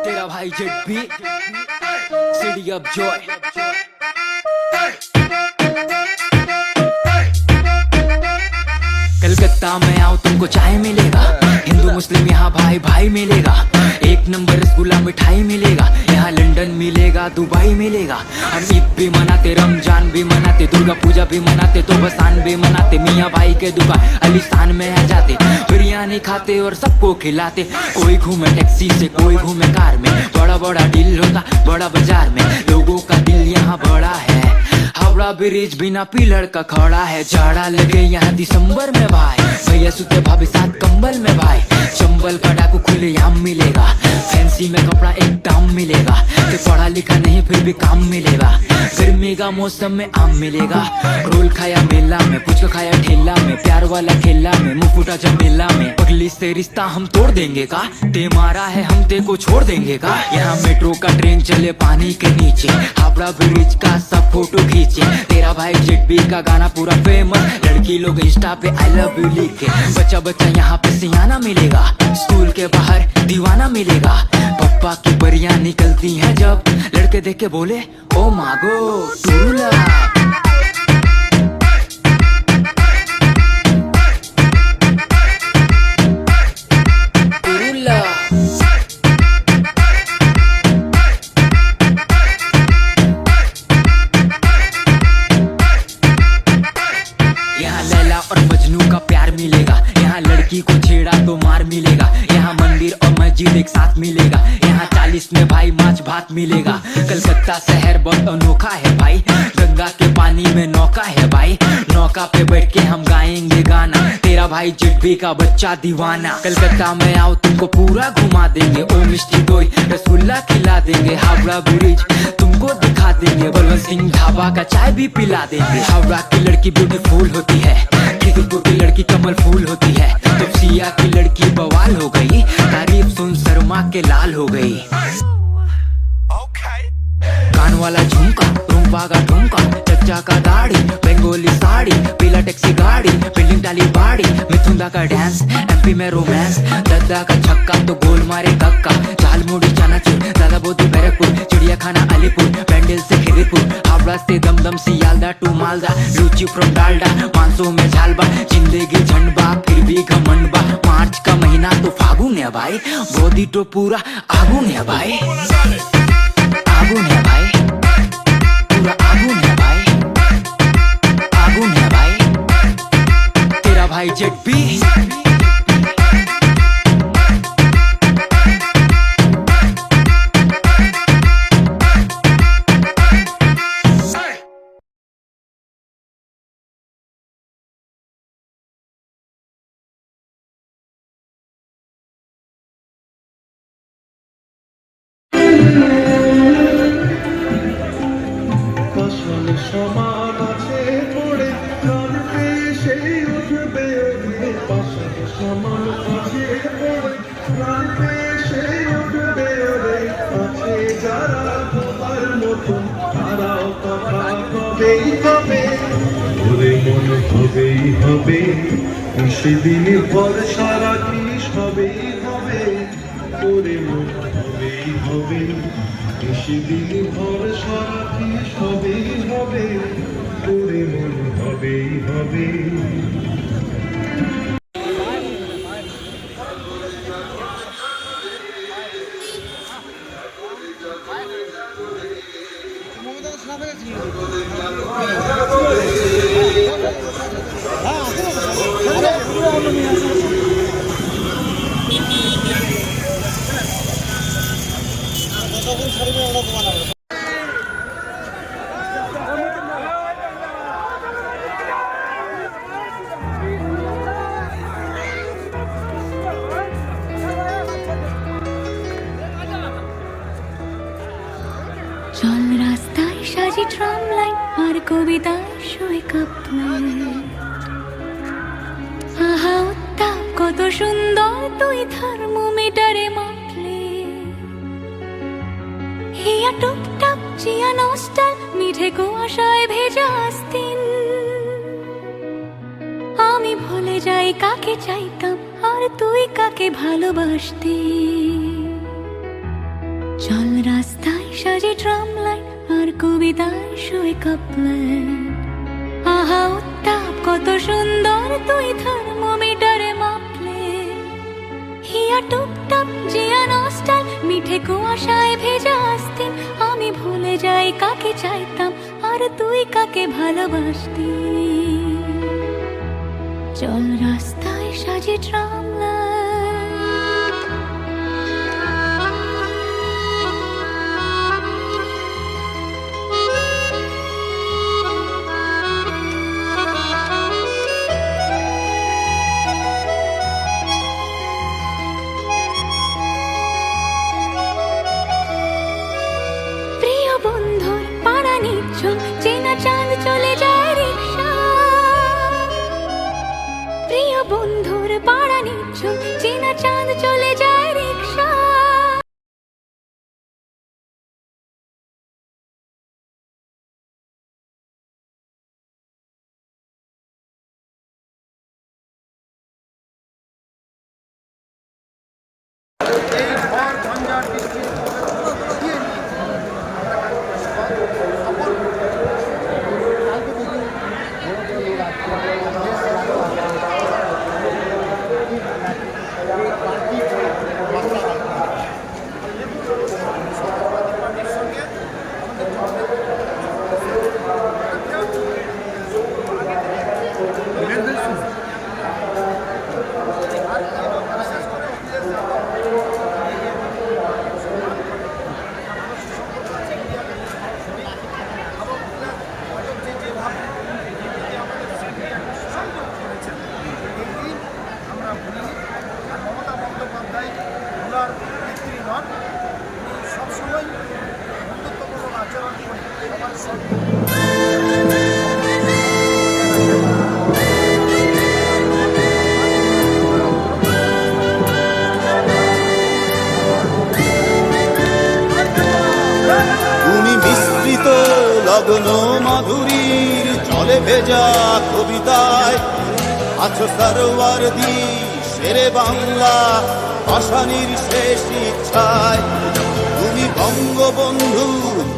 तेरा भाई जेट बी सिटी ऑफ जॉय। कलकत्ता में आओ तुमको चाय मिलेगा, हिंदू मुस्लिम यहाँ भाई भाई मिलेगा। एक नंबर रसगुल्ला मिठाई मिलेगा, यहाँ लंदन मिलेगा दुबई मिलेगा। हम ईद भी मनाते, रमजान भी मनाते, दुर्गा पूजा भी मनाते, तो बसान भी मनाते। मियाँ भाई के दुकान अलीशान में आ जाते, बिरयानी खाते और सबको खिलाते। कोई घूमे टैक्सी से, कोई घूमे कार में, बड़ा बड़ा डील होता बड़ा बाजार में। लोगों का दिल यहाँ बड़ा है, हावड़ा ब्रिज बिना पिलर का खड़ा है। जाड़ा लगे यहाँ दिसंबर में भाई, भैया सुते भाभी साथ कंबल में भाई। चंबल का डाकू खुले आम मिलेगा, फैंसी में कपड़ा एक दाम मिलेगा। तो पढ़ा लिखा नहीं फिर भी काम मिलेगा, गर्मी का मौसम में आम मिलेगा। रोल खाया मेला में, पुचका खाया ठेला में, प्यार वाला खेला में, मुंह फूटा जमेला में। पगली से रिश्ता हम तोड़ देंगे का, ते मारा है हम ते को छोड़ देंगे का। यहाँ मेट्रो का ट्रेन चले पानी के नीचे, हावड़ा ब्रिज का सब फोटो खींचे। तेरा भाई जेट बी का गाना पूरा फेमस, लड़की लोग इंस्टा पे आई लव यू लिख के। बच्चा बच्चा यहाँ पे सियाना मिलेगा, स्कूल के बाहर दीवाना मिलेगा। पप्पा की परियां निकलती हैं जब, लड़के देख के बोले ओ मागो टूला। यहाँ लैला और मजनू का प्यार मिलेगा, यहाँ लड़की को छेड़ा तो मार मिलेगा। यहाँ मंदिर और मस्जिद एक साथ मिलेगा, यहाँ 40 में भाई माछ भात मिलेगा। कलकत्ता शहर बहुत अनोखा है भाई, गंगा के पानी में नौका है भाई। नौका पे बैठ के हम गाएंगे गाना, तेरा भाई जेट बी का बच्चा दीवाना। कलकत्ता में आओ तुमको पूरा घुमा देंगे, ओ मिष्टी दोई रसगुल्ला खिला देंगे। हावड़ा ब्रिज तुमको दिखा देंगे, बलवंत सिंह ढाबा का चाय भी पिला देंगे। हावड़ा की लड़की ब्यूटीफुल होती है, कितुपुर की लड़की कमल फूल होती है, तुपसिया की लड़की बवाल हो गई, तारीफ सुन शर्मा के लाल हो गई। कान वाला झुमका, रूपा का ठुमका, चच्चा का दाढ़ी, बंगाली साड़ी, पीला टैक्सी गाड़ी, बिल्डिंग डाली बाड़ी, मिथुंदा का डांस, एमपी में रोमांस, दद्दा का छक्का तो गोल मारे कक्का। झालमुड़ी चनाचूर, दादा बोधी बैरकपुर, चिड़िया खाना अलीपुर, पैंडल से खिरीपुर, हावड़ा से Dumdum Sealdah to Malda, luchi from Dalda, मानसों में झालबा, जिंदगी झंडबा फिर भी घमंडबा। मार्च का महीना तो फागुन है भाई, बोधी तो पूरा आगुन है भाई, आगुन है भाई, पूरा आगुन है भाई, आगुन है भाई। तेरा भाई जेट बी। সমান আছে পড়ে প্রাণ পেয়ে সেই উঠবে ওরে। পাশার সমান আছে পড়ে প্রাণ পেয়ে সেই উঠবে ওরে। আছে যারা তোমার মতন তারাও কথা কবেই হবে ওরে, মন হবেই হবে। সেদিন ভরসা রাখিস হবেই হবে ওরে, মন হবেই হবে। সেদিন ভরসা রাখিস হবেই হবে ওরে, মন হবেই হবে। চল রাস্তায় সাজি ট্রাম লাইন আর কবিতায় শুয়ে কাঁপলে। আহা উত্তাপ কত সুন্দর তুই থার্মোমিটারে মাপলে। হিয়া টুপটাপ চিয়া নস্টাল মিঠে কুয়াশায় ভেজা আস্তিন। আমি ভুলে যাই কাকে চাইতাম আর তুই কাকে ভালোবাসতি। চল রাস্তায় সাজে ট্রাম লাইট আর কবিতায় শুয়ে কাপলাইন। আহা উত্তাপ কত সুন্দর তুই থার্মোমিটারে মাপলে। হিয়া টুপটাপ জিয়া নস্টাল মিঠে কুয়াশায় ভেজা আস্তিন। আমি ভুলে যাই কাকে চাইতাম আর তুই কাকে ভালোবাসতি। চল রাস্তায় সাজে ট্রাম লাইট। প্রিয় বন্ধুর পাড়া নিচ্ছন চেনা চাঁদ চলে যায় রিক্সা। প্রিয় বন্ধুর পাড়া নিচ্ছন চেনা চাঁদ চলে যায় রিক্সা। সবসময় বন্ধুত্বপূর্ণ আচরণ করে সবার সঙ্গে। তুমি মিশ্রিত লগ্ন মাধুরীর জলে ভেজা কবিতায় আছো সরোয়ারদি শেরে বাংলা ভাষানির শেষ ইচ্ছায়। তুমি বঙ্গবন্ধু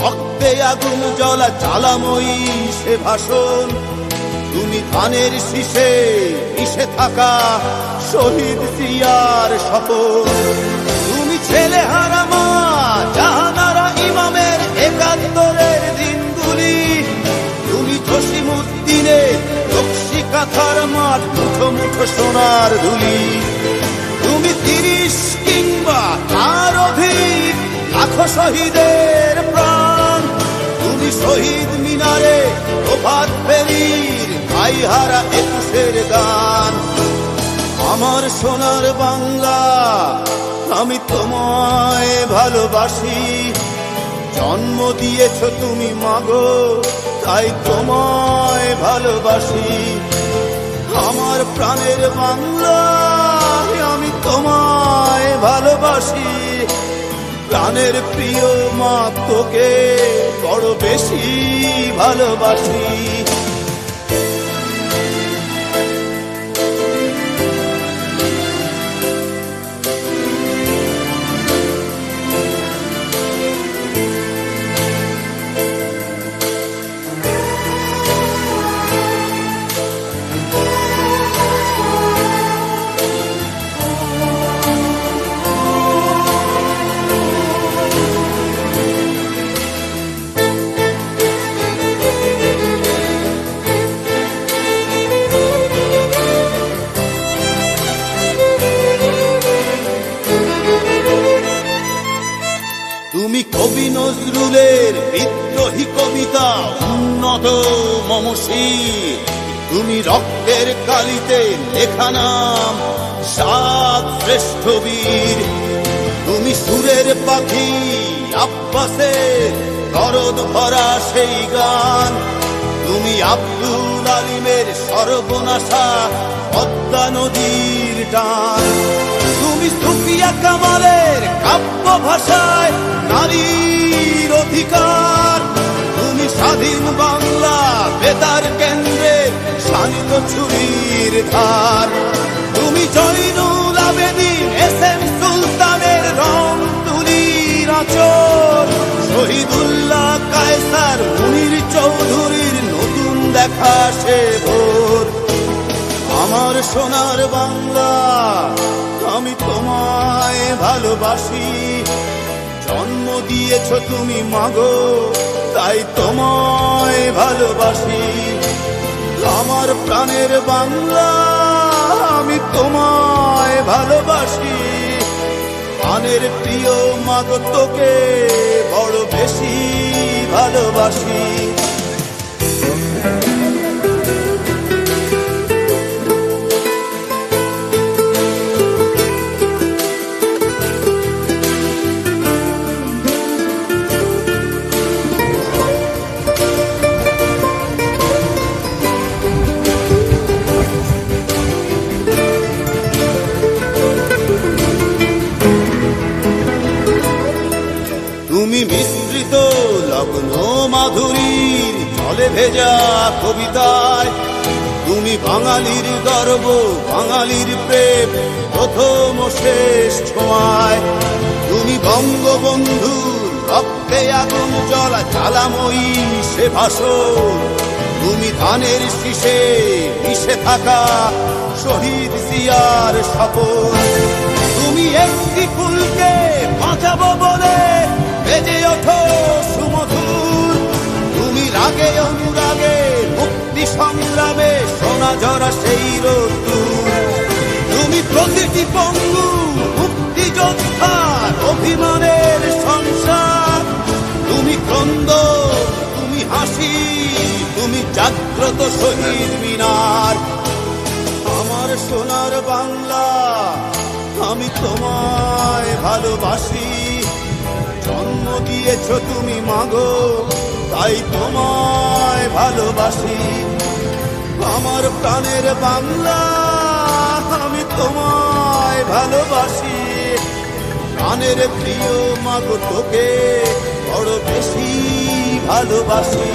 রক্তে আগুন জ্বলা জ্বালাময়ী সে ভাষণ। তুমি ধানের শীষে মিশে থাকা শহীদ জিয়ার শপথ। তুমি ছেলে হারা মা জাহানারা ইমামের একাত্তরের দিনগুলি। তুমি জসিমুদ্দিনের রক্সি কাথার মাঠ মুঠো মুঠো সোনার ধুলি। তুমি 30 কিংবা তার অধিক লাখো শহীদের প্রাণ। তুমি শহীদ মিনারে প্রভাত ফেরির গাইহারা 21-এর গান। আমার সোনার বাংলা আমি তোমায় ভালোবাসি। জন্ম দিয়েছ তুমি মাগো তাই তোমায় ভালোবাসি। আমার প্রাণের বাংলা আমি তোমায় ভালোবাসি। প্রাণের প্রিয় মা তোকে বড় বেশি ভালোবাসি। তুমি কবি নজরুলের বিদ্রোহী কবিতা উন্নত মমশীর। তুমি রক্তের কালিতে লেখা নাম 7 শ্রেষ্ঠ বীর। তুমি সুরের পাখি আব্বাসের দরদ ভরা সেই গান। তুমি আব্দুল আলিমের সর্বনাশা পদ্মা নদীর টান। তুমি সুফিয়া কামালের কাব্য ভাষায় নারীর অধিকার। তুমি স্বাধীন বাংলা বেতার কেন্দ্রে শানিত ছুরির ধার। তুমি জয়নুল চৌধুরীর নতুন দেখা সে ভোর। আমার সোনার বাংলা আমি তোমায় ভালোবাসি, জন্ম দিয়েছ তুমি মাগো তাই তোমায় ভালোবাসি। আমার প্রাণের বাংলা আমি তোমায় ভালোবাসি, প্রাণের প্রিয় মাগো তোকে বড় বেশি ভালোবাসি। তুমি মিশ্রিত লগ্ন মাধুরীর জলে ভেজা কবিতায়, তুমি বাঙালির গর্ব বাঙালির প্রেম প্রথম শেষ ছোঁয়ায়। তুমি বঙ্গবন্ধু রক্তে আগুন জ্বলা জ্বালাময়ী সে ভাষণ, তুমি ধানের শীষে মিশে থাকা শহীদ জিয়ার শপথ। তুমি একটি ফুলকে বাঁচাবো বলে বেজে ওঠো সুমধুর, তুমি রাগে অনুরাগে মুক্তি সংগ্রামে সোনা ঝরা সেই রোদ্দুর। তুমি প্রতিটি পঙ্গু মুক্তিযোদ্ধার অভিমানের সংসার, তুমি ক্রন্দ তুমি হাসি তুমি জাগ্রত শহীদ মিনার। আমার সোনার বাংলা আমি তোমায় ভালোবাসি, জন্ম দিয়েছ তুমি মাগো তাই তোমায় ভালোবাসি। আমার প্রাণের বাংলা আমি তোমায় ভালোবাসি, প্রাণের প্রিয় মাগো তোকে বড় বেশি ভালোবাসি।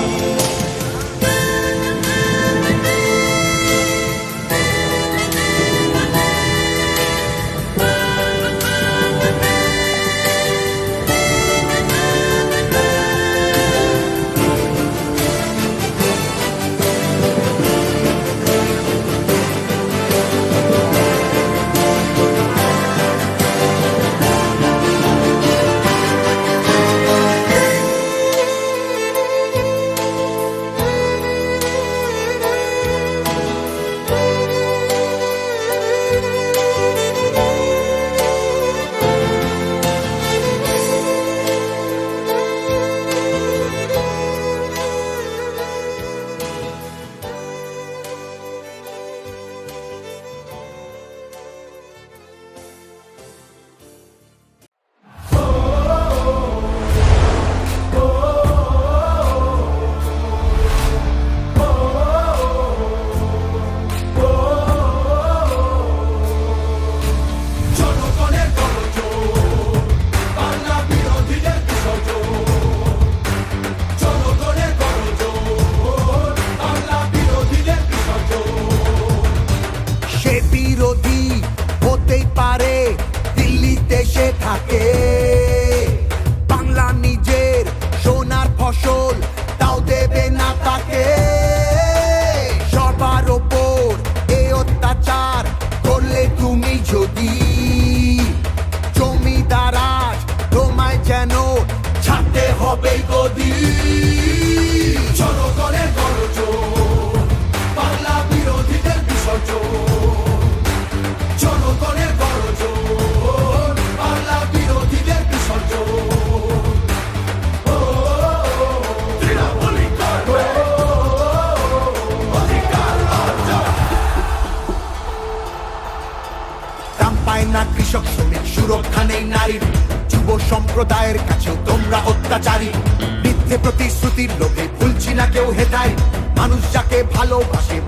কৃষক শ্রমিক সুরক্ষা নেই নারীর, যুব সম্প্রদায়ের কাছেও তোমরা অত্যাচারী। মিথ্যে প্রতিশ্রুতির লোভে ভুলছি না কেউ হেথায়, মানুষ যাকে ভালোবাসে